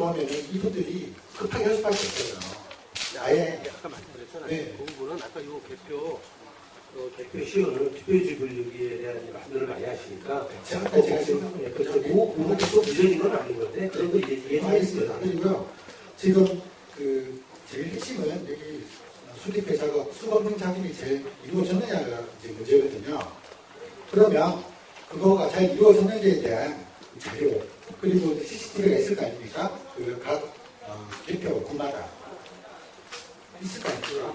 보면은 이분들이 급하게 할 수밖에 없어요. 아예. 아까 말씀드렸잖아요. 네. 그 부분은 아까 이 개표 시효는 투표지 분류기에 대한 말씀을 많이 하시니까 제가 지금 그 부분이 또 늦어진 건 아닌 건데 그런 거 이제 이해하겠습니다. 그리고요. 지금 제일 핵심은 여기 수립회 작업, 수검증 작업이 제일 이루어졌느냐가 이제 문제거든요. 그러면 그거가 잘 이루어졌는지에 대한 자료, 그리고 CCTV가 있을 거 아닙니까? 각 개표구마다 있을 거 아닙니까?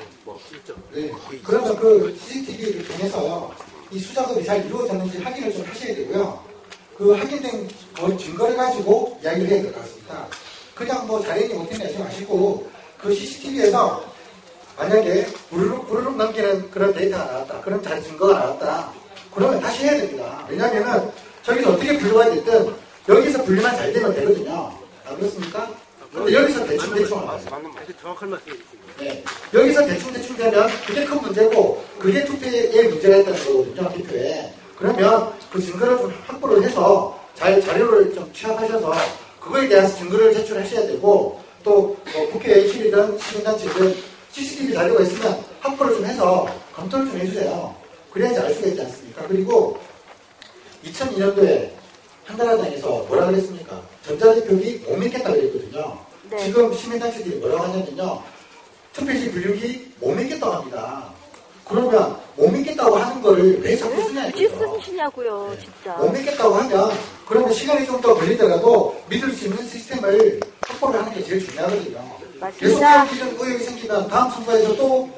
있죠. 네. 그러면 그 CCTV를 통해서 이 수작업이 잘 이루어졌는지 확인을 좀 하셔야 되고요. 그 확인된 증거를 가지고 이야기를 해야 될 것 같습니다. 그냥 뭐 잘했니 못했니 하지 마시고 그 CCTV에서 만약에 부르륵 넘기는 그런 데이터가 나왔다. 그런 잘 증거가 나왔다. 그러면 다시 해야 됩니다. 왜냐면은 저기서 어떻게 분류가 됐든 여기서 분류만 잘 되면 되거든요. 안 그렇습니까? 근데 여기서 대충 정확한 말씀이십니다. 네. 여기서 대충 되면 그게 큰 문제고 그게 투표에 문제가 있다는 거거든요. 투표에. 그러면 그 증거를 좀 확보를 해서 잘 자료를 좀 취합하셔서 그거에 대해서 증거를 제출하셔야 되고 또 국회의실이든 시민단체든 CCTV 자료가 있으면 확보를 좀 해서 검토를 좀 해주세요. 그래야지 알 수가 있지 않습니까? 그리고 2002년도에 한나라당에서 뭐라 그랬습니까? 전자개표기 못 믿겠다고 그랬거든요. 네. 지금 시민단체들이 뭐라고 하냐면요. 투표지 분류기 못 믿겠다고 합니다. 그러면 못 믿겠다고 하는 거를 왜 자꾸 쓰냐고요. 굳이 쓰시냐고요, 네. 진짜. 못 믿겠다고 하면 그러면 시간이 좀 더 걸리더라도 믿을 수 있는 시스템을 확보를 하는 게 제일 중요하거든요. 계속 기존 의혹이 생기면 다음 선거에서 또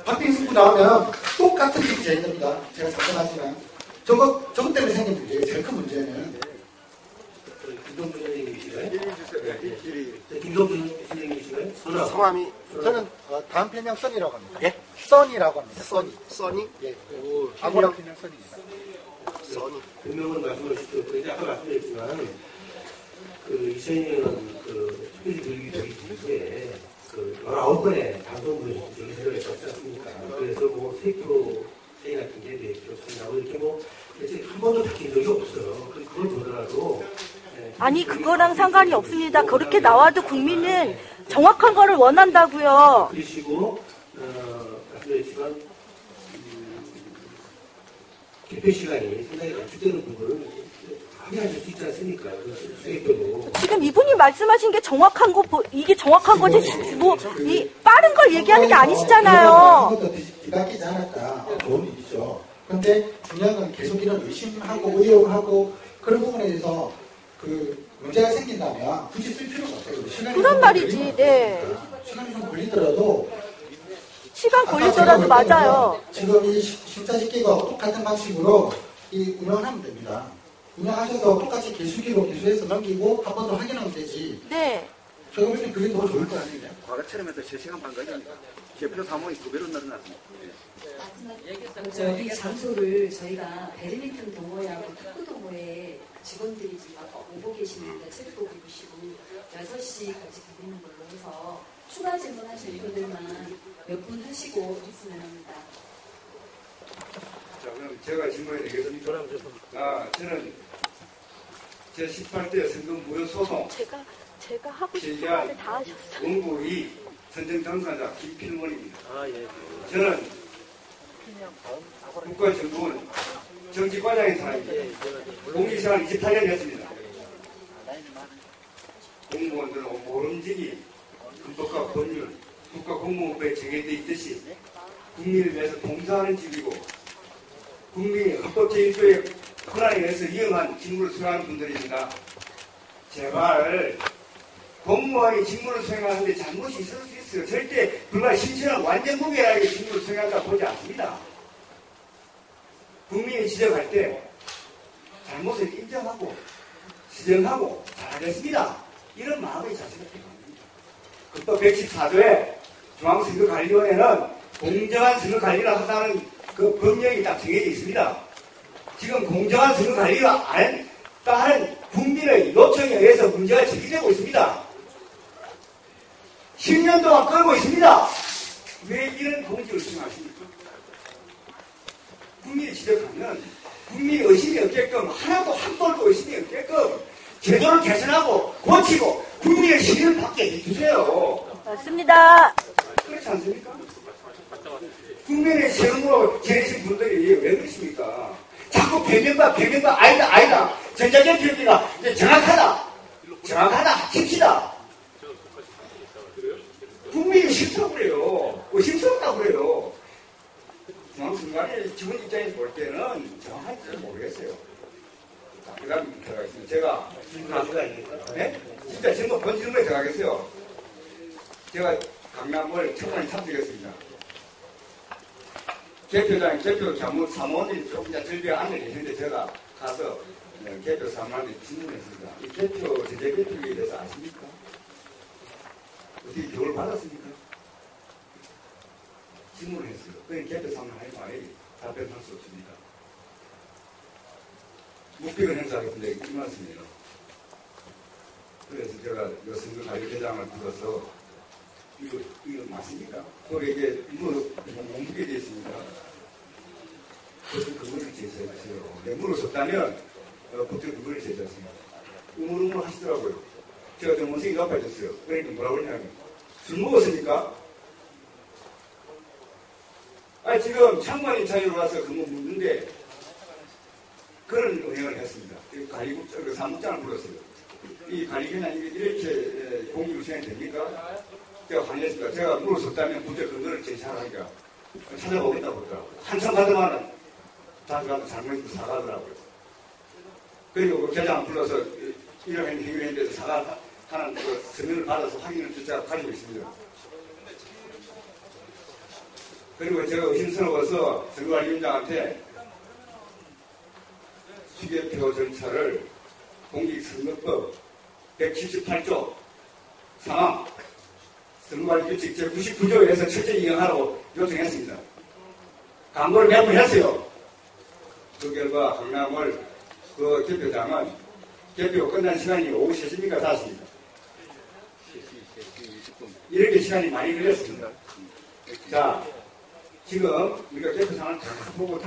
박빙 승부 나오면 똑같은 일이 재입니다. 제가 잠깐하지만 저것 때문에 생긴 문제예요. 제일 큰 문제는. 김동준 선생님이시가요? 김동준 선생님이시가요? 성함이? 저는 다음 필명 써니라고 합니다. 예? 써니라고 합니다. 써니. 예. 아고라 필명 써니입니다. 써니. 분명은 말씀하셨죠. 그런데 아까 말씀드렸지만 그 2000년 그 투표지 분류기 저기 뒤에 19번의 방송국에서 저기 들어갔지 않습니까? 그래서 뭐 3% 차이 같은 게 4% 차이 나고 이렇게 뭐 한 번도 바뀐 적이 없어요. 그걸 보더라도 아니 그거랑 상관이 없습니다. 그렇게 나와도 국민은 정확한 거를 원한다고요. 그러시고 말씀드렸지만 개표 시간이 상당히 단축되는 부분을 확인하실 수 있지 않습니까? 지금 이분이 말씀하신 게 정확한 거 이게 정확한 거지 뭐 이 빠른 걸 얘기하는 게 아니시잖아요. 이것도 뒤바뀌지 않았다. 좋은 일이죠. 그런데 중요한 건 계속 이런 의심하고 의혹하고 그런 부분에 대해서 문제가 생긴다면 굳이 쓸 필요가 없어요. 그런 말이지. 네. 시간이 좀 걸리더라도 시간 걸리더라도 맞아요. 지금 이 심사집계가 똑같은 방식으로 운영을 하면 됩니다. 운영하셔서 똑같이 개수기로 개수해서 넘기고 한 번 더 확인하면 되지. 네. 제가 볼 때 그게 더 좋을 것 같은데요. 과거처럼 해도 3시간 반 걸리니까 개표 사무이 2배로 늘어났습니다. 이 장소를 저희가 배드민턴 동호회하고 탁구 동호회 직원들이 지금 오고 계시는데 책 보고 계시고 6시까지 기다리는 걸로 해서 추가 질문하실 분들만 몇 분 하시고 했으면 합니다. 자, 그럼 제가 질문해 드리겠습니다. 저는 제 18대 선거 무효 소송 제가 하고 싶은 말을 다 하셨어요. 응고위 선정 당사자 김필몬입니다. 예. 저는 국가정보원 정치과장인 사람입니다. 공직생활 28년 됐습니다. 공무원들은 모름지기 헌법과 법률, 국가공무원법에 정해져 있듯이 국민을 위해서 봉사하는 직위고 국민이 헌법적 1조의 권한에 의해서 이용한 직무를 수행하는 분들입니다. 제발 공무원이 직무를 수행하는데 잘못이 있을 수 있어요. 절대 불과 신체는 완전 무게하게 직무를 수행한다고 보지 않습니다. 국민이 지적할 때 잘못을 인정하고 수정하고 잘하겠습니다. 이런 마음의 자세가 필요합니다. 헌법 114조에 중앙선거관리위원회는 공정한 선거관리를 한다는 그 법령이 딱 정해져 있습니다. 지금 공정한 선거관리가 안 하는 국민의 요청에 의해서 문제가 제기되고 있습니다. 10년 동안 끌고 있습니다. 왜 이런 공직을 수행하십니까? 국민이 지적하면 국민이 의심이 없게끔 하나도 한 번도 의심이 없게끔 제도를 개선하고 고치고 국민 국민의 신뢰를 받게 해주세요. 맞습니다. 그렇지 않습니까? 국민의 세금으로 지내신 분들이 왜 그러십니까? 자꾸 변명과 아니다. 전자개표기가 정확하다, 칩시다. 국민이 싫다고 그래요. 의심스럽다고 그래요. 중앙선관위 직원 입장에서 볼 때는 정확한지 모르겠어요. 자, 그 다음 들어가겠습니다. 제가 네? 진짜 질문 본 질문에 들어가겠어요. 제가 강남을 청문회에 참석했습니다. 개표 사무원들이 조금 절비가 안에 계시는데 제가 가서 개표 사무원한테 질문했습니다. 이 개표, 전자개표에 대해서 아십니까? 어떻게 교육을 받았습니까? 질문을 했어요. 그냥 개표 사무원 할 말이 답변할 수 없습니다. 묵비를 행사하겠습니다. 이 말씀이에요. 그래서 제가 선거관리대장을 불러서 이거 맞습니까? 거기에 못 묻게 되어 있습니다. 그래서 그거를 제시해주세요. 네, 물어줬다면 그때 그거를 제시했습니다. 우물우물 하시더라고요. 제가 좀 원생이 나빠졌어요. 그러니까 뭐라고 했냐면 술 먹었습니까? 아니 지금 창관인 차이로 와서 그거 묻는데 그런 은행을 했습니다. 관리국 사무장을 불렀어요. 이 관리계는 이렇게 공직을 수행이 됩니까? 제가 관리했습니다. 제가 물어줬다면 문제 근거를 제시하라니까 찾아보겠다고 그러더라고요. 한참 가더만은 자기가 잘못해서 사과하더라고요. 그리고 그 계장을 불러서 이런 행위를 했는데도 사과하는 그 서면을 받아서 확인을 제가 가지고 있습니다. 그리고 제가 의심스러워서 선거관리위원장한테 수개표 절차를 공직선거법 178조 상황 선거관리규칙 제99조에서 철저히 이행하라고 요청했습니다. 광고를 몇 번 했어요. 그 결과 강남을 그 개표장은 개표 끝난 시간이 오후 3시입니까? 5시입니까? 이렇게 시간이 많이 걸렸습니다. 자, 지금 우리가 개표 상황을 다 보고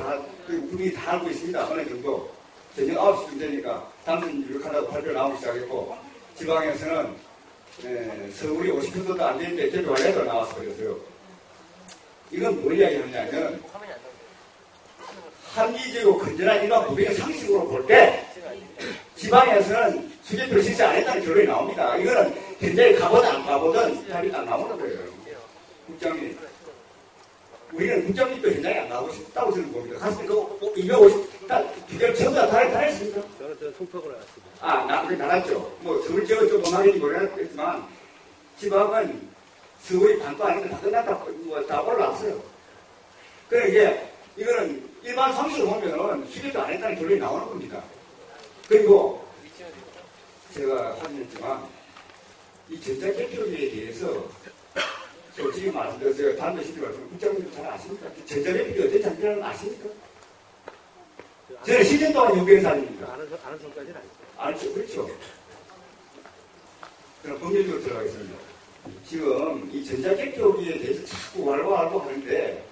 우리 다 알고 있습니다. 어느 정도. 저녁 9시쯤 되니까 당선 유력하다고 발표 나오기 시작했고, 지방에서는 서울이 50%도 안 되는데 개표 완료도 나와서 그랬어요. 이건 뭘 이야기하냐면, 합리적이고 건전한 일반 국민의 상식으로 볼 때, 지방에서는 수개표를 실시 안 했다는 결론이 나옵니다. 이거는 현장에 가보든 안 가보든 답이 안 나오는 거예요. 국장님. 우리는 국장님도 현장에 안 나오고 싶다고 저는 봅니다. 갔으면 그거 250, 비결 전부 다 했습니까? 저는 통역을 나왔습니다. 그게 나갔죠. 서울 지역은 좀 음악인지 모르겠지만, 지방은 서울이 반도 아닌데 다 끝났다, 다 올라왔어요. 그러니까 이거는 일반 상식으로 보면은 수개표 안 했다는 결론이 나오는 겁니다. 그리고 제가 확인했지만 이 전자개표기에 대해서 솔직히 말씀드려서 제가 담배 시키지 말씀 국장님도 잘 아십니까? 전자개표기 어떤 장비라는 거 아십니까? 저는 10년 동안 연구한 사람입니다. 아는 선까지는 아니죠. 알죠, 그렇죠. 그럼 법률적으로 들어가겠습니다. 지금 이 전자개표기에 대해서 자꾸 알고 하는데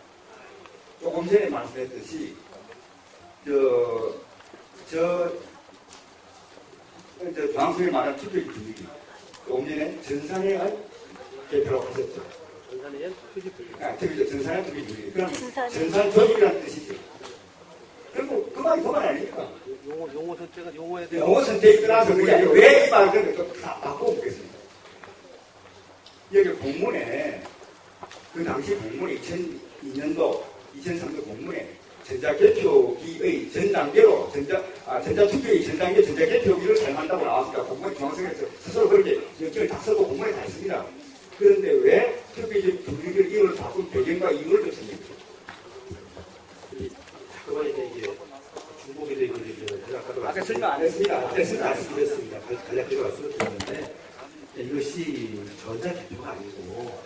조금 전에 말씀했듯이 방송에 말한 투표기 분위기 5년에 전산회의 개표라고 하셨죠. 전산회의 투표기 분위기. 특히죠. 전산회의 투표기 분위기. 그럼 전산 조직이라는 뜻이죠. 그리고 그 말이 그 말 아닙니까? 용어 선택은 용어에 대한 용어 선택이 떠나서 그게 아니고 왜 이 말을 다 바꿔보겠습니다. 여기 공문에 그 당시 공문에 2002년도 2003년 공문에 전자개표기의 전 단계로 전자투표의 전 단계 전자개표기를 사용한다고 나왔습니다. 공무원 중앙선에서 스스로 그렇게 역정을 다 쓰고 공문에 다 있습니다. 그런데 왜 투표의 분위기를 이유를 바꾼 배경과 이유를 좀 설명해주세요. 그거는 이제 중복이 되고 제가 아까 설명 안 했습니다. 말씀드렸습니다. 간략하게 말씀드렸는데 이것이 전자개표가 아니고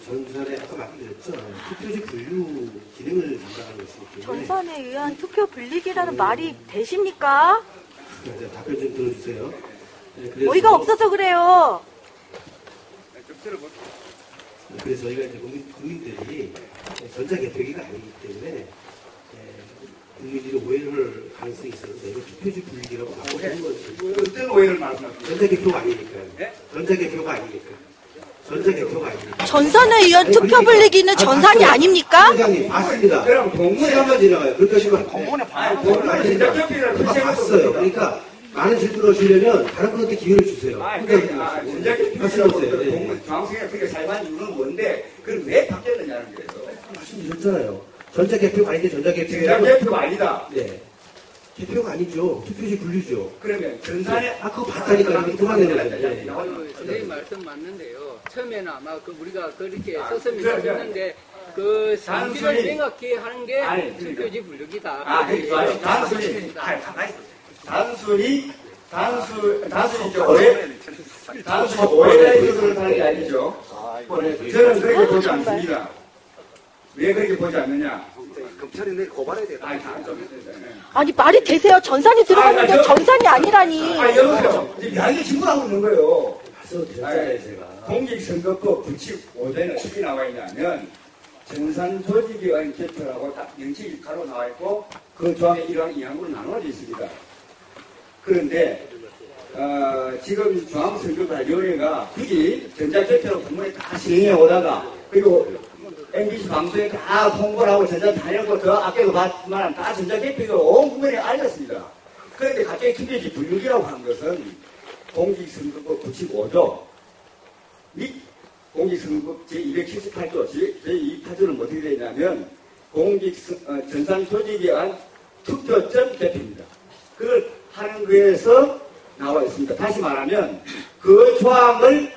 전선에 아까 말씀드렸죠. 투표지 분류 기능을 담당하는 것이기 때문에 전선에 의한 투표 분리기라는 말이 되십니까? 답변 좀 들어주세요. 어이가 없어서 그래요. 그래서 저희가 이제 국민들이 전자개표기가 아니기 때문에 국민들이 오해를 할 가능성이 있었는데 이거 투표지 분리기라고 바꾸는 거지. 어떤 오해를 말씀하십니까? 전자개표가 아니니까요. 네? 전자개표가 아니니까. 전자개표가 아니니까. 전산에 의한 아니, 투표 그러니까. 분리기는 전산이 봤어요. 아닙니까? 회장님 봤습니다. 그럼 공무원에 시간만 지나가요. 그렇게 하시면 공무원에 전자개표라고 그거 봤어요. 그러니까 많은 질문을 하시려면 다른 분한테 기회를 주세요. 전자개표라고 말씀하세요. 공무원 중앙선관위가 그렇게 사용한 이유는 뭔데 그걸 왜 바뀌었느냐는 거예요. 말씀드렸잖아요. 전자개표가 아닌데 전자개표가 전자개표가 아니다. 네. 개표가 아니죠. 투표지 분류죠. 그러면 전산에 그거 봤다니까요. 이거 그만해요. 선생님 말씀 맞는데요. 처음에는 아마 우리가 그렇게 썼으면 그래. 좋겠는데 그 상비를 단순히- 명확히 하는 게 아니, 그러니까. 투표지 분류기다. 아, 그렇게 좋아요. 얘기해요. 단순히 오해가 있어서 하는 게 아니죠. 저는 그렇게 보지 않습니다. 왜 그렇게 보지 않느냐? 검찰이 내일 고발해야 돼요. 아니 말이 되세요. 전산이 들어갔는데 저- 전산이 아니라니. 여보세요. 지금 이야기 증거하고 있는 거예요. 말씀드렸잖아요, 제가. 공직선거법 규칙 5조에는 어떻게 나와 있냐면 전산 조직에 의한 개표라고 딱 명칭이 가로 나와 있고 그 조항에 1항, 2항으로 나눠져 있습니다. 그런데 지금 중앙선거관리위원회가 굳이 전자개표로 공문에 다 시행해 오다가 그리고 MBC 방송에 다 홍보를 하고 전자 다녔고 더 아껴도 봤지만 다 전자개표가 온 국민에 알렸습니다. 그런데 갑자기 투표지 분류기라고 한 것은 공직선거법 규칙 5조 및 공직선거법 제278조, 제2파조는 어떻게 되냐면 전산 조직에 의한 투표점 개표입니다. 그걸 하는 거에서 나와 있습니다. 다시 말하면 그 조항을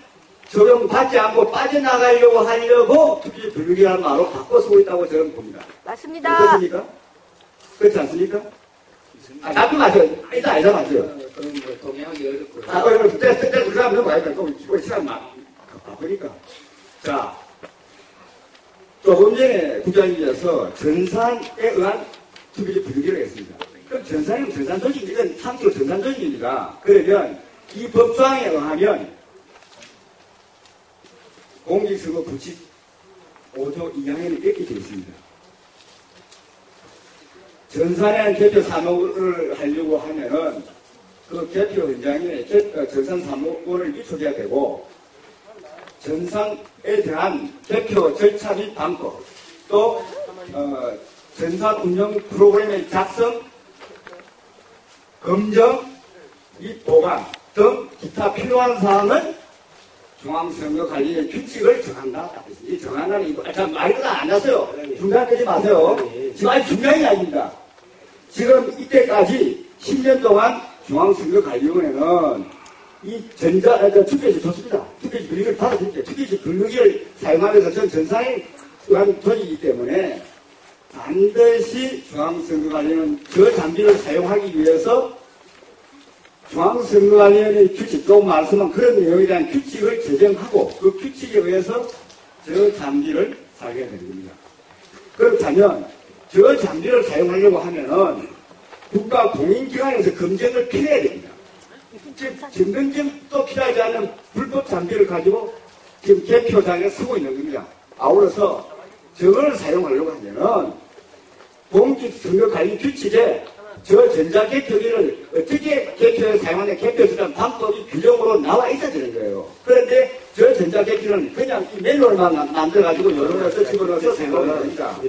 적용받지 않고 빠져나가려고 하려고 투표지 분류기라는 말로 바꿔 쓰고 있다고 저는 봅니다. 맞습니다. 어떻습니까? 그렇지 않습니까? 나도 맞아요. 일단 알자 맞아요. 그건 뭐 동의하기 어렵고. 그때 그러면 넘어가니까 또 시간 바쁘니까. 자, 조금 전에 국장님께서 전산에 의한 투표지 분류기를 했습니다. 그럼 전산이면 전산 조직, 이건 참고로 전산 조직입니다. 그러면 이 법조항에 의하면 공직선거 규칙 5조 2항에는 이렇게 되어 있습니다. 전산에 한 개표 사무를 하려고 하면은 그 개표 현장에 전산 사무원을 위촉해야 되고 전산에 대한 개표 절차 및 방법 또 전산 운영 프로그램의 작성, 검정 및 보관 등 기타 필요한 사항은 중앙선거관리의 규칙을 정한다. 이 정한다는 이거 참 말이 안 났어요. 중단하지 마세요. 지금 아주 중요한 이야기입니다. 지금 이때까지 10년 동안 중앙선거관리위원회는 이 투표지 좋습니다. 투표지 분류기를 받아들일게요. 투표지 분류기를 사용하면서 전 전산에 의한 조직이기 때문에 반드시 중앙선거관리는 그 장비를 사용하기 위해서 중앙선거관리위원회 규칙, 조금 말씀한 그런 내용에 대한 규칙을 제정하고 그 규칙에 의해서 저 장비를 사용해야 되는 겁니다. 그렇다면 저 장비를 사용하려고 하면은 국가 공인기관에서 검증을 필요해야 됩니다. 즉, 증명증도 필요하지 않은 불법 장비를 가지고 지금 개표장에 쓰고 있는 겁니다. 아울러서 저걸 사용하려고 하면은 공직선거관리 규칙에 저 전자개표기를 어떻게 개표에 사용하는 개표주단 방법이 규정으로 나와 있어야 되는 거예요. 그런데 저 전자개표는 그냥 이 매뉴얼만 만들어가지고 여러 가지 집어넣어서 사용하는 겁니다.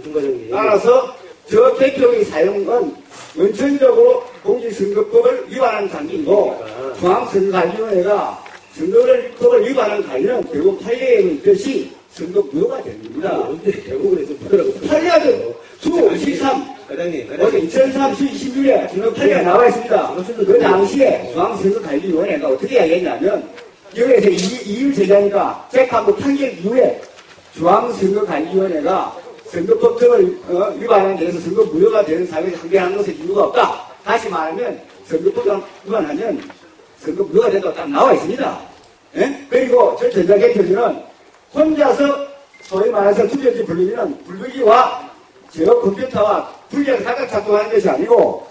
따라서 저 개표기 사용은 원천적으로 공직선거법을 위반하는 장비이고 중앙선거관리위원회가 선거법을 위반하는 관리는 결국 판례에 있듯이 선거무효가 되는 겁니다. 언제 대부분에서 무효라고 판례가 수 13 과장님, 어제 2003 수 26일에 판례가 나와 있습니다. 그 당시에 중앙선거관리위원회가 어떻게 이야기했냐면 여기에서 이유 제기하니까 재판부 판결 이후에 중앙선거관리위원회가 선거법 등을 위반하는 데에서 선거 무효가 되는 사유를 항변하는 것에 이유가 없다. 다시 말하면 선거법 위반하면 선거 무효가 된다고 딱 나와 있습니다. 예? 그리고 저 전자개표지는 혼자서 소위 말해서 투표지 분류기는 분류기와 저 컴퓨터와 분리해서 각각 작동하는 것이 아니고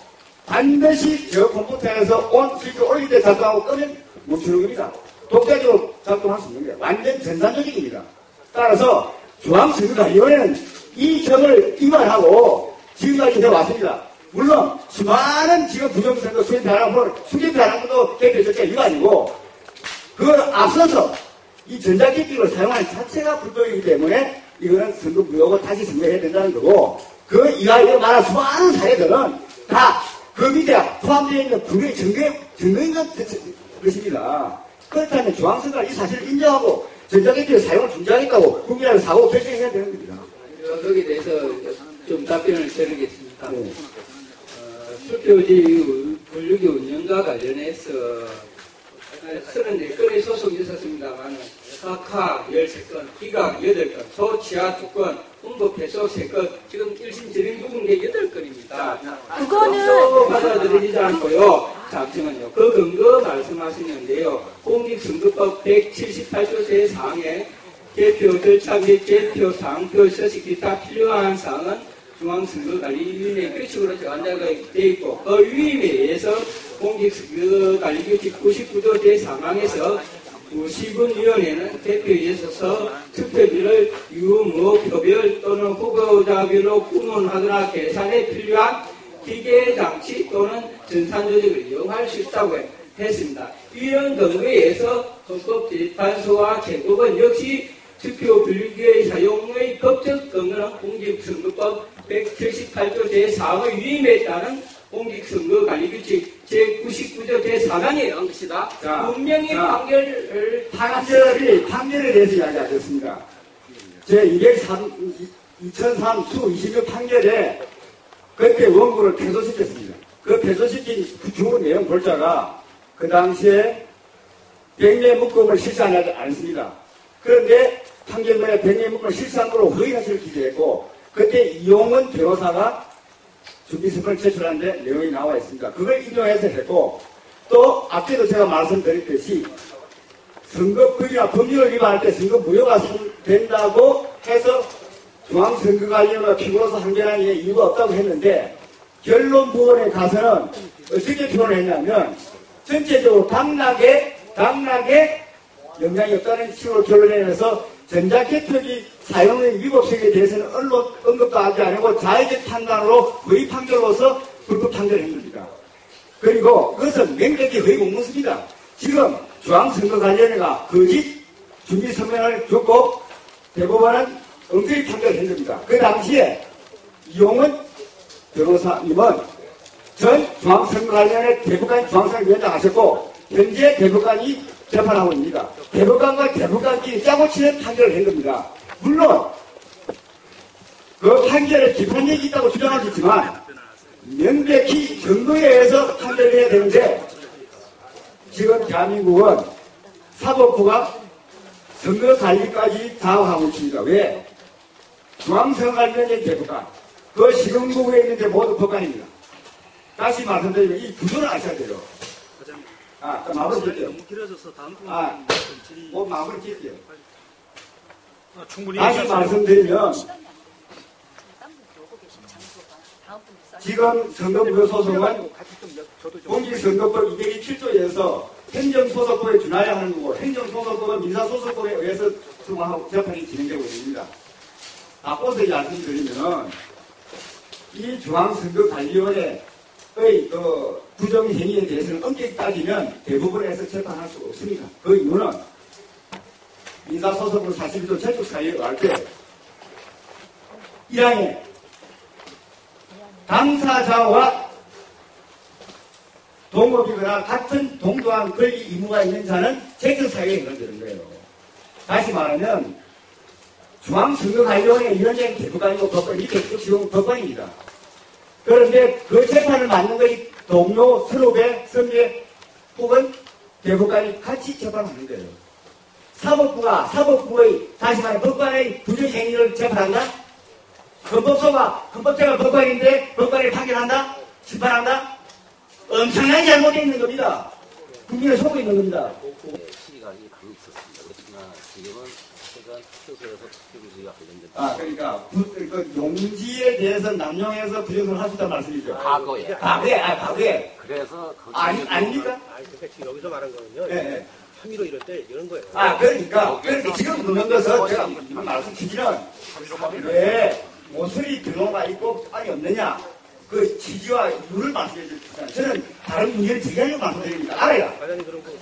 반드시 저 컴퓨터에서 온 스위치 올릴 때 작동하고 끄면 멈추는 겁니다. 독자적으로 작동할 수 있는 거예요. 완전 전산 조직입니다. 따라서 중앙선거관리위원회는 이 점을 위반하고 지금까지 해왔습니다. 물론 수많은 지금 부정선거 수개표하는 것도 개표했을 이유가 아니고 그걸 앞서서 이 전자기기를 사용하는 자체가 불법이기 때문에 이거는 선거 무효고 다시 선거해야 된다는 거고 그 이하에 말한 수많은 사례들은 다 그 밑에 포함되어 있는 분명히 증거인 것입니다. 그렇다면 중앙선거가 이 사실을 인정하고 전자기기의 사용을 중지하겠다고 국민한테 사고 결정해야 되는 겁니다. 거기에 대해서 좀 답변을 드리겠습니다. 투표지 분류기 운영과 관련해서 34건의 소송이 있었습니다만 각하 13건, 기각 8건, 소치하 2건, 홍보 패소 3건, 지금 1심 진행 중인 게 8건입니다. 그거는 받아들이지 않고요. 잠시만요. 그 근거 말씀하시는데요. 공직선거법 178조 제4항에 개표 절차 및 개표 상표 서식 기타 필요한 사항은 중앙선거관리위원회 규칙으로 정한다고 되어 있고 그 위임에 의해서 공직선거관리규칙 99조 제3항에서 90분 위원회는 대표에 있어서 투표지를 유무, 표별 또는 후보자별로 구분하거나 계산에 필요한 기계장치 또는 전산조직을 이용할 수 있다고 했습니다. 이런 근거에 의해서 헌법재판소와 제법은 역시 투표 분류기의 사용의 법적 근거는 공직선거법 178조 제4항의 위임에 따른 공직선거관리규칙 제99조 제4항에 한 것이다. 분명히 판결에 대해서 이야기하겠습니다. 제2003 수 26 판결에 그때 원고를 패소시켰습니다. 그 패소시킨 그 주 내용 골자가 그 당시에 병례 묶음을 실시하지 않습니다. 그런데 판결문에 병례 묶음을 실시한 걸로 허위사실을 기재했고 그때 이용은 변호사가 준비서면을 제출하는데 내용이 나와 있습니다. 그걸 인용해서 했고 또 앞에도 제가 말씀드렸듯이 선거법이나 법률을 위반할 때 선거 무효가 된다고 해서 중앙선거관리위원회가 피고로서 항변한 이유가 없다고 했는데 결론 부분에 가서는 어떻게 표현을 했냐면 전체적으로 당락에 영향이 없다는 식으로 결론을 내서 전자개표기 사용의 위법성에 대해서는 언론 언급도 하지 않고 자의적 판단으로 허위 판결로서 불법 판결을 했습니다. 그리고 그것은 명백히 허위 공문서입니다. 지금 중앙선거관리위원회가 거짓 준비서면을 줬고 대법원은 엉터리 판결을 한 겁니다. 그 당시에 이용은 변호사님은 전 중앙선거관리위원회 대법관 중앙선거위원장 하셨고 현재 대법관이 재판하고 있습니다. 대법관과 대법관끼리 짜고 치는 판결을 한 겁니다. 물론 그 판결에 비판력이 있다고 주장하셨지만 명백히 정도에 의해서 판결을 해야 되는데 지금 대한민국은 사법부가 선거관리까지 장악하고 있습니다. 왜? 중앙선거관리위원회 대법관 그 시흥구에 있는데 모두 법관입니다. 다시 말씀드리면 이 구조를 아셔야 돼요. 마무리 짓게요. 너무 길어져서 다음 마무리 짓게요. 충분히 다시 말씀드리면 지금 선거무효 소송은 공직선거법 227조에서 행정소송법에 준하여야 하는 거고 행정소송법은 민사소송법에 의해서 수정하고 재판이 진행되고 있습니다. 바꿔서 말씀드리면 이 중앙선거관리위원회의 부정행위에 대해서는 엄격히 따지면 대부분에서 재판할 수 없습니다. 그 이유는 민사소송으로 사실도 제출사유에 할 때 1항에 당사자와 동업이거나 같은 동등한 권리 의무가 있는 자는 제출사유에 해당되는 거예요. 다시 말하면 중앙선거관리위원회 위원장이 대법관이고 법관이 지금 법관입니다. 그런데 그 재판을 맡는 것이 동료, 선후배, 선배 혹은 대법관이 같이 재판하는 거예요. 사법부의 다시 말해 법관의 부정행위를 재판한다? 헌법재가 법관인데 법관이 판결한다? 심판한다? 엄청나게 잘못되어 있는 겁니다. 국민을 속고 있는 겁니다. 시각이 많이 있었습니다. 그렇지만 지금은 제가 투표소에서 투표구제가 관련된 그러니까 그 용지에 대해서 남용해서 부정선거를 할 수 있다는 말씀이죠. 과거에. 그래서 아닙니까? 그러니까 지금 여기서 말한 거는요. 네. 혐의로 이럴 때 이런 거예요. 그러니까 지금 묻는 것은 제가 말씀드리는 왜 모서리 변호가 있고 아니 없느냐? 그 취지와 이유를 말씀해 주십시오. 저는 다른 문제를 제기하려고 말씀드립니다. 알아요. 과장님 그럼 그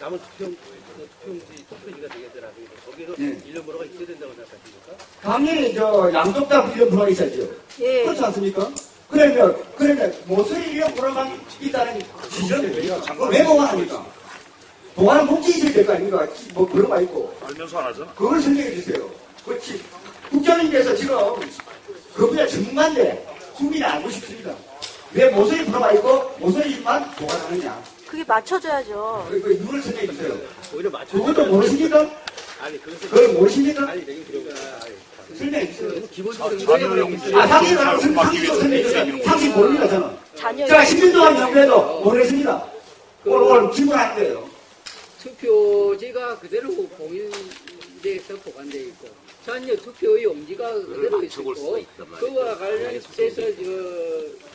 남은 투표용지 투표지가 되겠더라도 거기서 예. 일련 번호가 있어야 된다고 생각하십니까? 당연히 양쪽 다 일련 번호가 있어야죠. 예. 그렇지 않습니까? 그러면 모서리 일련 번호만 있다는 지적은 왜 보관합니까? 보관은 목적이 있어야 될 거 아닙니까? 뭐 그런 거 있고. 알면서 안 하잖아. 그걸 설명해 주세요. 그렇지. 국장님께서 지금 그 분야 전문가인데 국민이 알고 싶습니다. 왜 모서리 번호가 있고 모서리만 보관하느냐. 그게 맞춰줘야죠. 그 이유를 설명해 주세요. 오히려 맞춰. 그것도 모르십니까? 아니 그것은 그걸 모르십니까? 아니 되게 그러니까 설명해 주세요. 기본적으로 상식으로 설명해 주세요. 상식 모릅니다, 저는. 자녀. 제가 10년 동안 연구해도 모르겠습니다. 오늘 질문할 거예요. 투표지가 그대로 공인돼서 보관되어 있고 전혀 투표의 용지가 그대로 맞춰볼 있고 수가 있단 말이에요. 그와 관련돼서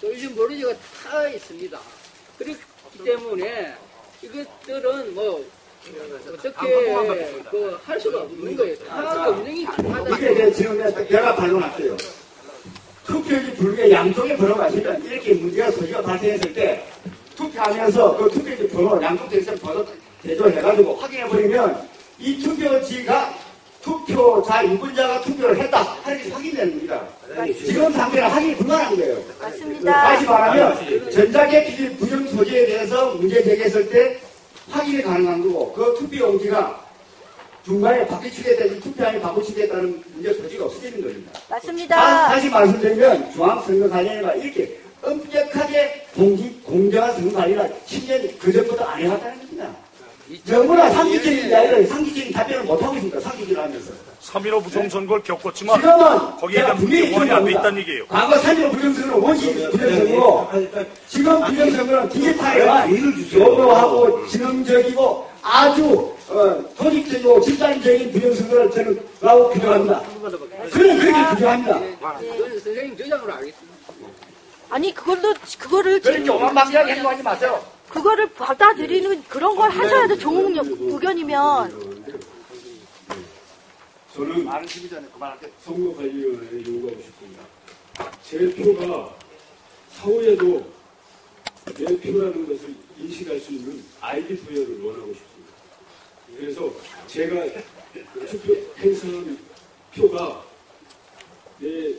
일련 번호지가 다 있습니다. 그렇기 때문에 이것들은 뭐 어떻게 할 수가 없는 거예요. 다 검증이 가능하다. 이게 지금 내가 반론할게요. 투표지 불구에 양쪽에 번호가 있으면 이렇게 문제가 소지가 발생했을 때 투표하면서 그 투표지 번호 양쪽 대에서 번호 대조해가지고 확인해버리면 이 투표지가 투표자 유권자가 투표를 했다 하는 게 확인되는 겁니다. 지금 상태는 확인이 불가능한 거예요. 맞습니다. 다시 말하면 전자개표지 부정 소지에 대해서 문제 제기했을 때 확인이 가능한 거고 그 투표용지가 중간에 바뀌치겠다는 투표함이 바꾸치겠다는 문제 소지가 없어지는 겁니다. 맞습니다. 다시 말씀드리면 중앙선거관리위가 이렇게 엄격하게 공정한 선거관리가 10년 그전부터 안 해왔다는 겁니다. 너무나 상식적인 이야기를 상식적인 답변을 못하고 있습니다. 상식적으로 하면서. 3.15 부정선거를 겪었지만 지금은 거기에 대한 보완이 안 돼 있다는 얘기예요. 과거 3.15 부정선거는 원칙 부정선거고 지금 부정선거는 디지털과 요구하고 지능적이고 아주 조직적이고 집단적인 부정선거를 저는 라고 규정합니다. 저는 그렇게 규정합니다. 이건 선생님 주장으로 알겠습니다. 아니 그거를 그렇게 오만방자하게 행동하지 마세요. 그거를 받아들이는 그런 걸 하셔야죠. 종국 의견이면. 저는 많은 시기 전에 그만할게요. 선거관리위원회에 요구하고 싶습니다. 제 표가 사후에도 내 표라는 것을 인식할 수 있는 아이디 부여를 원하고 싶습니다. 그래서 제가 투표 행사한 표가 내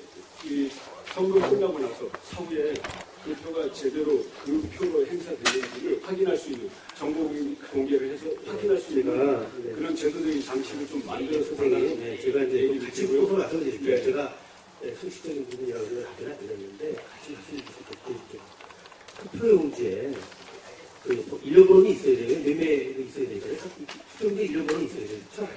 선거 끝나고 나서 사후에 그 표가 제대로 그 표로 행사되는지를 확인할 수 있는 정보 공개를 해서 확인할 수 있는 그런 제도적인 장치를 좀 만들어서 선생님, 제가 이제 같이 얘기고요. 보고 말씀드릴게요. 네. 제가 상식적인 부분이라고 답변을 안 드렸는데 같이 말씀드릴게요. 투표용지에 일련번호는 있어야 돼요. 매매도 있어야 되잖아요. 투표용지에 일련번호는 있어야 돼요. 그렇죠?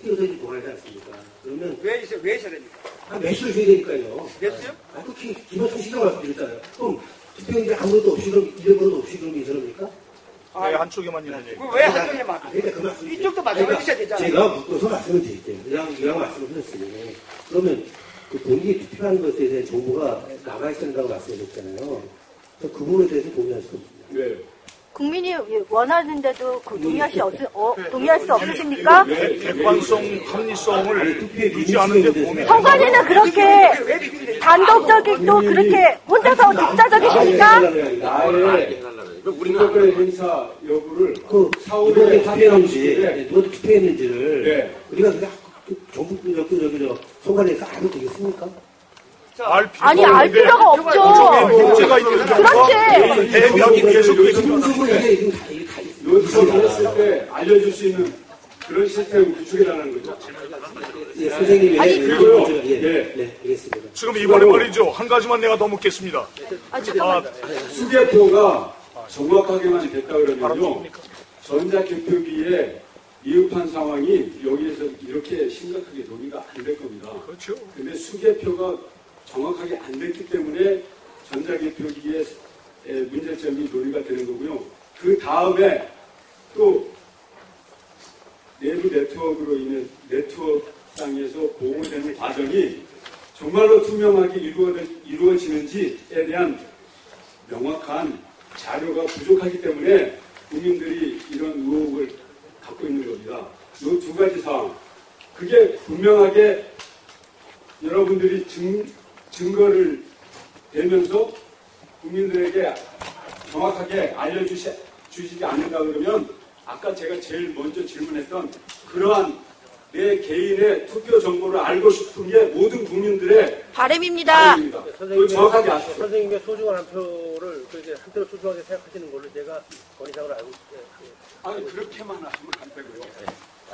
띄어서 이제 보관하지 않습니까? 그러면 왜 있어야 됩니까? 매수를 줘야 되니까요. 매수요? 그 기본 상식이라고 말씀드렸잖아요. 그럼 투표용지에 아무것도 없이 그럼 일련번호도 없이 그럼 인선합니까? 왜 한쪽에만 있는 얘기? 왜 한쪽에만? 그러니까 그 말씀 이쪽도 마찬가지 있어야 되잖아요. 제가 묶어서 말씀을 드릴게요. 이왕 말씀을 하셨으니 그러면 그 본인이 투표하는 것에 대한 정보가 나가 있어야 된다고 말씀하셨잖아요. 그래서 그 부분에 대해서 동의할 수 없습니다. 네. 국민이 원하는데도 동의할 수 없으십니까? 객관성, 합리성을 유지하는데 도움이 선관위는 그렇게 단독적이고 그렇게 혼자서 독자적이십니까? 나의 선거권 행사 여부를 그 사후에 이번에 투표했는지, 네. 누가 투표했는지를 네. 우리가 그냥 정부 선관위에서 알면 되겠습니까? 아니 알 필요가 없죠. 문제가 있는 그렇지. 대변이 계속 요청했을 때 알려줄 수 있는 그런 시스템 구축해달라는 거죠. 예, 선생님이 아니, 그리고요. 네, 알겠습니다. 지금 이번에 말이죠. 한 가지만 내가 더 묻겠습니다. 수개표가 정확하게만 됐다 그러면요. 전자개표기에 미흡한 상황이 여기에서 이렇게 심각하게 논의가 안 될 겁니다. 그렇죠. 근데 수개표가 정확하게 안 됐기 때문에 전자개표기에 문제점이 논의가 되는 거고요. 그 다음에 또 내부 네트워크로 인해 네트워크상에서 보호되는 과정이 정말로 투명하게 이루어지는지에 대한 명확한 자료가 부족하기 때문에 국민들이 이런 의혹을 갖고 있는 겁니다. 이 두 가지 사항. 그게 분명하게 여러분들이 증거를 대면서 국민들에게 정확하게 알려주시지 않는다 그러면 아까 제가 제일 먼저 질문했던 그러한 내 개인의 투표 정보를 알고 싶은 게 모든 국민들의 바람입니다. 그걸 정확하게 아시죠. 선생님의 소중한 한 표를 그렇게 한 표를 소중하게 생각하시는 걸로 제가 권위상을 알고 있어요. 아니 그렇게만 하시면 안 되고요.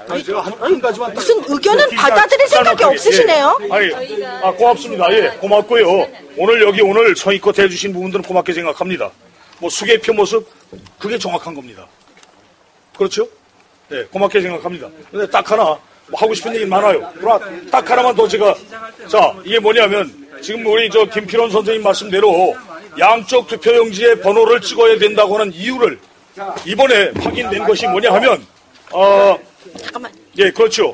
아니, 제가 한 가지만. 무슨 의견은 받아들일 생각이 없으시네요. 아니, 고맙습니다. 예, 고맙고요. 오늘 성의껏 해주신 부분들은 고맙게 생각합니다. 뭐, 수개표 모습, 그게 정확한 겁니다. 그렇죠? 예, 고맙게 생각합니다. 근데 딱 하나, 뭐 하고 싶은 얘기 많아요. 그러나 딱 하나만 더 제가, 자, 이게 뭐냐면, 지금 우리 김필원 선생님 말씀대로 양쪽 투표용지에 번호를 찍어야 된다고 하는 이유를 이번에 확인된 것이 뭐냐 하면, 잠깐만. 예, 그렇죠.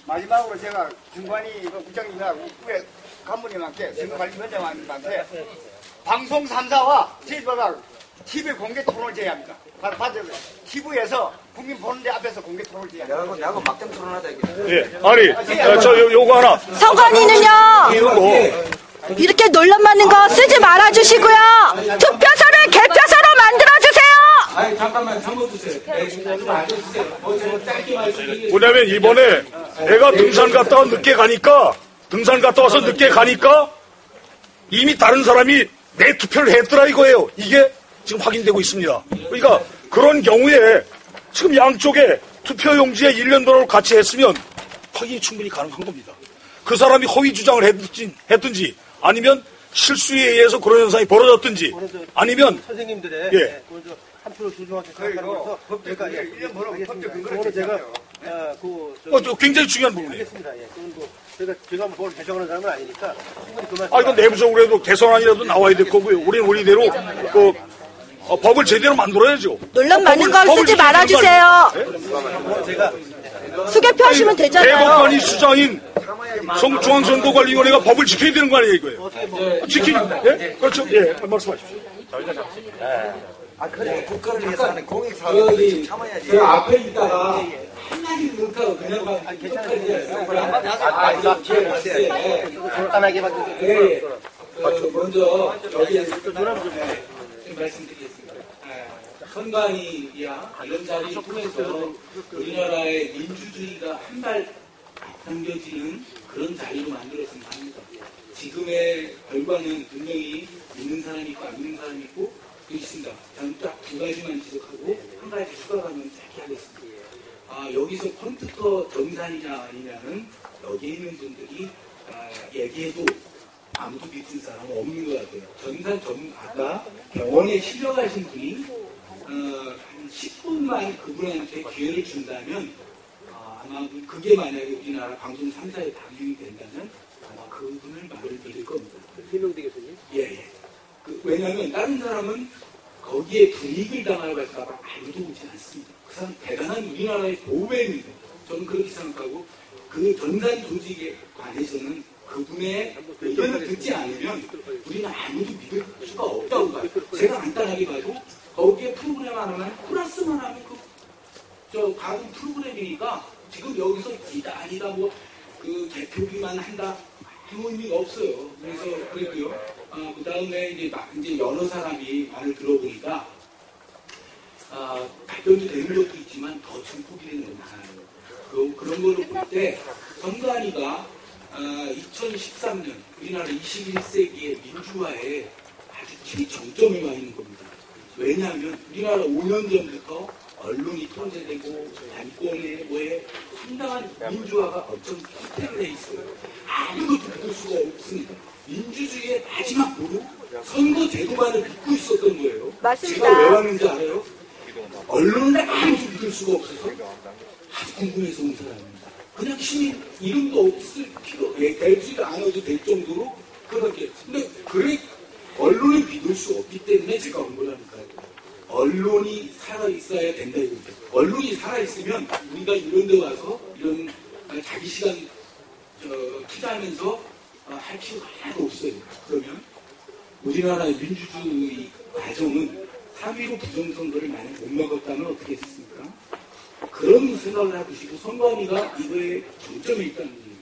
마지막으로 제가 중관이 국장님하고 국회 간부님한테 선거관리위원장님한테 방송 3사와 저희가 TV 공개 토론을 제야 합니다. TV에서 국민 보는 데 앞에서 공개 토론을 제야 합니다. 내가 막장 토론하자 이게. 예, 아니, 요거 하나. 선관위는요, 이렇게 논란 많은 거 쓰지 말아주시고요. 투표소를 개표소로 만들어주세요. 아니, 잠깐만, 잠궈주세요. 좀 앉아주세요. 제가 짧게 말씀드리겠습니다. 뭐냐면 이번에 내가 등산 갔다 와서 늦게 가니까 이미 다른 사람이 내 투표를 했더라 이거예요. 이게 지금 확인되고 있습니다. 그러니까 그런 경우에 지금 양쪽에 투표용지에 1년 번호를 같이 했으면 확인이 충분히 가능한 겁니다. 그 사람이 허위 주장을 했든지 아니면 실수에 의해서 그런 현상이 벌어졌든지 아니면 선생님들의 예. 한 표를 소중하게 생각하면서 법적 제가 1년 번호 법적 근거를 그거는 제가 굉장히 중요한 부분이에요. 알겠습니다. 예. 그건 뭐 제가 뭘 개정하는 사람은 아니니까 충분히 그 말씀. 이건 내부적으로 해도 개선안이라도 나와야 될 거고요. 우리는 우리대로 법을 제대로 만들어야죠. 논란 많은 거 쓰지 말아주세요. 제가 수개표 하시면 되잖아요. 대법관이 수장인 중앙선거관리위원회가 법을 지켜야 되는 거 아니에요, 이거예요? 예? 그렇죠? 예, 말씀하십시오. 그래 국가를 위해서 하는 공익사업을 참아야지. 저 앞에 있다가 한마디 못하고 그냥 간단하게 먼저 여기에서 말씀드리겠습니다. 선관위야 이런 자리를 통해서 우리나라의 민주주의가 한 발 당겨지는 그런 자리로 만들었으면 합니다. 지금의 결과는 분명히 있는 사람이 있고 안 있는 사람이 있고 있습니다. 저는 딱 두 가지만 지적하고 한 가지 추가하면 짧게 하겠습니다. 여기서 컴퓨터 전산이냐 아니냐는 여기 있는 분들이 얘기해도 아무도 믿을 사람은 없는 것 같아요. 아까 병원에 실려가신 분이 한 10분만 그분한테 기회를 준다면 아마 그게 만약에 우리나라 방송 3사에 방영이 된다면 아마 그분을 말을 드릴 겁니다. 해명되겠군요. 예. 왜냐하면 다른 사람은 거기에 불이익을 당할까봐 아무도 오지 않습니다. 그 사람 대단한 우리나라의 보배입니다. 저는 그렇게 생각하고 그 전산 조직에 관해서는 그분의 의견을 듣지 않으면 우리는 아무도 믿을 수가 없다고 봐요. 제가 간단하게 봐도 거기에 프로그램 하나만 플러스만 하면 가금 프로그램이니까 지금 여기서 아니다 그 개표기만 한다 아무 의미가 없어요. 그래서 그랬고요. 그 다음에 이제 여러 사람이 말을 들어보니까 답변이 되는 것도 있지만 더 증폭이 되는 것도 많아요. 그런 거를 볼 때 선관위가 2013년 우리나라 21세기의 민주화에 아주 최정점에 와 있는 겁니다. 왜냐하면 우리나라 5년 전부터 언론이 통제되고 정권의 상당한 민주화가 엄청 획득이 돼 있어요. 아무것도 믿을 수가 없습니다. 민주주의의 마지막 보루 선거 제도만을 믿고 있었던 거예요. 맞습니다. 제가 왜 왔는지 알아요? 언론을 아무도 믿을 수가 없어서 아주 궁금해서 온 사람입니다. 그냥 시민 이름도 없을 되지도 않아도 될 정도로 그렇게. 근데 그래 언론을 믿을 수 없기 때문에 제가 온 거라니까요. 언론이 살아있어야 된다 이거죠. 언론이 살아있으면 우리가 이런 데 와서 이런 자기 시간 투자하면서 할 필요가 하나도 없어요. 그러면 우리나라의 민주주의 과정은 3.15 부정선거를 만약 못 막았다면 어떻게 했습니까? 그런 생각을 해보시고 선관위가 이거에 정점에 있다는 얘기예요.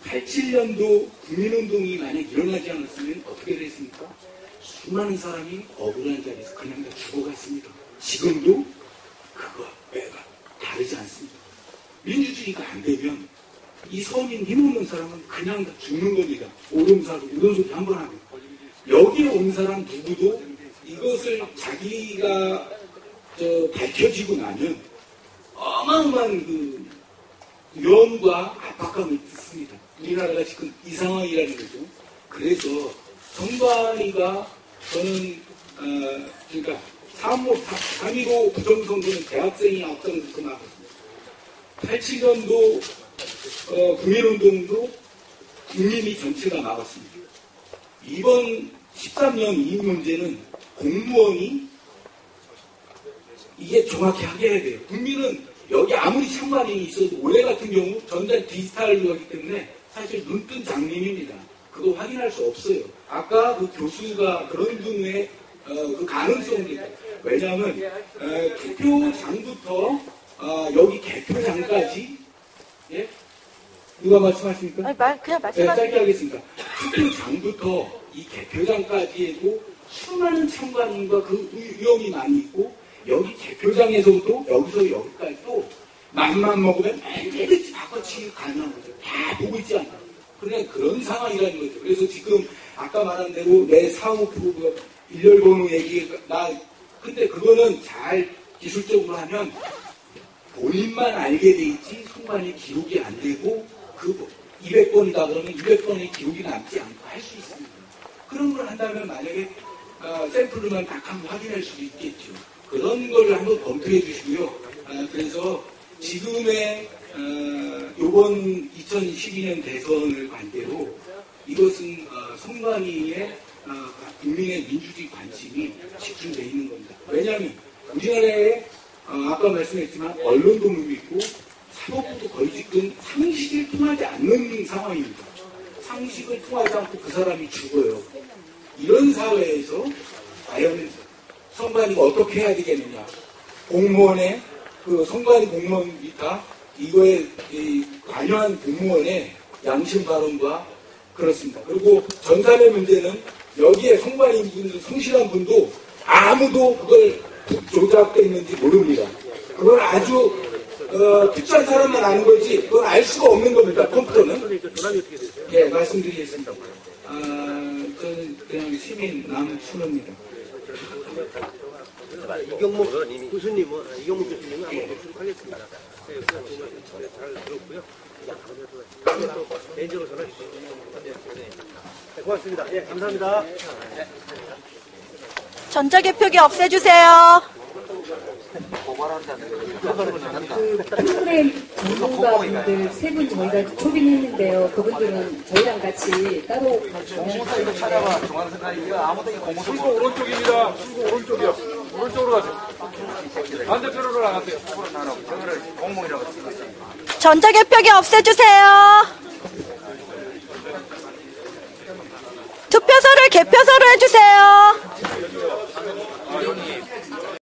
87년도 국민운동이 만약 일어나지 않았으면 어떻게 됐습니까? 수많은 사람이 억울한 자리에서 그냥 다 죽어갔습니다. 지금도 그거 외가 다르지 않습니다. 민주주의가 안 되면 이 서민 힘없는 사람은 그냥 다 죽는 겁니다. 오름사고 이런 소리 한번 하면. 여기에 온 사람 누구도 이것을 자기가 밝혀지고 나면 어마어마한 그 위험과 압박감을 듣습니다. 우리나라가 지금 이 상황이라는 거죠. 그래서 선관위가 저는 그러니까 3.15 부정선거는 대학생이 앞장서서 나왔습니다. 87년도 국민운동도 국민이 전체가 나왔습니다. 이번 13년 이 문제는 공무원이 이게 정확히 하게 해야 돼요. 국민은 여기 아무리 참관인이 있어도 올해 같은 경우 전자 디지털로 하기 때문에 사실 눈뜬 장님입니다. 그거 확인할 수 없어요. 아까 그 교수가 그런 분의 그 가능성입니다. 왜냐하면 개표장부터 여기 개표장까지 예? 누가 말씀하십니까? 아니, 그냥 말씀하세요. 네, 짧게 하겠습니다. 투표장부터 이 개표장까지에도 수많은 참관인과 그 위험이 많이 있고 여기 개표장에서도 여기서 여기까지도 맘만 먹으면 언제든지 바꿔치기 가능한 거죠. 다 보고 있지 않나요? 그러니까 그런 상황이라는 거죠. 그래서 지금 아까 말한 대로 내 사후 프로그램 일렬번호 얘기 근데 그거는 잘 기술적으로 하면 본인만 알게 돼 있지 순간에 기록이 안 되고 그 200번이다 그러면 200번의 기록이 남지 않고 할 수 있습니다. 그런 걸 한다면 만약에 샘플로만 딱 한번 확인할 수도 있겠죠. 그런 걸 한번 검토해 주시고요. 그래서 지금의 요번 2012년 대선을 관대로 이것은 선관위의 국민의 민주주의 관심이 집중되어 있는 겁니다. 왜냐하면 우리나라에 아까 말씀했지만 언론도 무있고 사법부도 거의 지금 상식을 통하지 않는 상황입니다. 상식을 통하지 않고 그 사람이 죽어요. 이런 사회에서 과연 선관위가 어떻게 해야 되겠느냐. 공무원의 그 선관위 공무원이다 이거에 관여한 공무원의 양심 발언과 그렇습니다. 그리고 전산의 문제는 여기에 선관위 분들 성실한 분도 아무도 그걸 조작되어 있는지 모릅니다. 그건 아주 특수한 사람만 아는 거지 그건 알 수가 없는 겁니다. 컴퓨터는. 예, 말씀드리겠습니다. 저는 그냥 시민 남순호입니다. 이경목 교수님은 한번 보도록 하겠습니다. 잘 들었고요. 개인적으로 전화 주시면 네, 고맙습니다. 예, 감사합니다. 전자개표기 없애주세요. 프로그램 전문가분들 세 분 저희가 초빙했는데요. 그분들은 저희랑 같이 따로 공무사 이거 찾아봐. 중앙선관위 아무도 이거 공무사 출구 오른쪽입니다. 출구 오른쪽이요. 오른쪽으로 가세요. 반대편으로 나가세요. 저거를 공무이라고 찍었어요. 전자개표기 없애주세요. 투표소를 개표소로 해주세요.